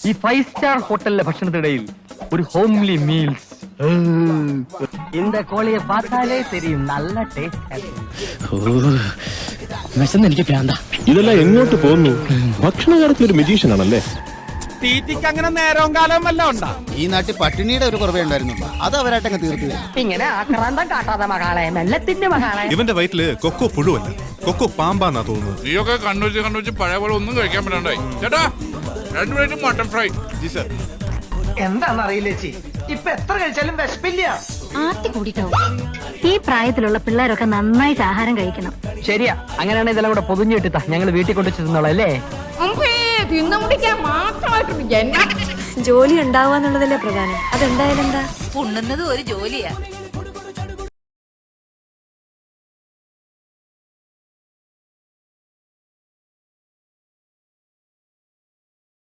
ഈ 5 സ്റ്റാർ ഹോട്ടലിലെ ഭക്ഷണത്തിനിടയിൽ ഒരു ഹോംലി മീൽസ്. இந்த கோழியை பார்த்தாலே தெரியும் நல்ல ടേസ്റ്റ്. എനിക്ക് പ്രാന്ത. ഇതെല്ലാം എങ്ങോട്ട് പോകുന്നു? ഭക്ഷണ കാര്യത്തിൽ ഒരു മെജീഷ്യൻ ആണല്ലേ? തീറ്റിക്ക് അങ്ങനെ നേരവും കാലവും വല്ല ഉണ്ടാ? ഈ നാട്ടിൽ പട്ടിണിയുടെ ഒരു കുറവേ ഉണ്ടായിരുന്നുള്ളൂ, അത് അവരായിട്ടങ്ങ് തീർത്തു. ഇങ്ങനെ ആക്രാന്തം കാട്ടാതെ മകളെ, മെല്ലത്തിന്റെ മകളെ. ഇവന്റെ വയറ്റില് കൊക്കോ പുഴുവല്ല, കൊക്കോ പാമ്പാന്നാ തോന്നുന്നത്. നീയൊക്കെ കണ്ണുവെച്ച് പഴയ പോലെ ഒന്നും കഴിക്കാൻ പറ്റണ്ടായി. ചേട്ടാ 2 plate mutton fry. G sir. എന്താന്നറിയില്ല ചേച്ചി, ഇപ്പൊ എത്ര കഴിച്ചാലും വിശപ്പില്ല. ആർത്തി കൂടിട്ടാവും. ഈ പ്രായത്തിലുള്ള പിള്ളേരൊക്കെ നന്നായിട്ട് ആഹാരം കഴിക്കണം. ശരിയാ, അങ്ങനെയാണ് ഇതെല്ലാം കൂടെ പൊതിഞ്ഞിട്ടാ ഞങ്ങൾ വീട്ടിൽ കൊണ്ടു ചെന്നോളാം അല്ലേ? ജോലി ഉണ്ടാവുക എന്നുള്ളതല്ലേ പ്രധാനം. അതെന്തായാലും എന്താ ഉണ്ണുന്നത് ഒരു ജോലിയാ.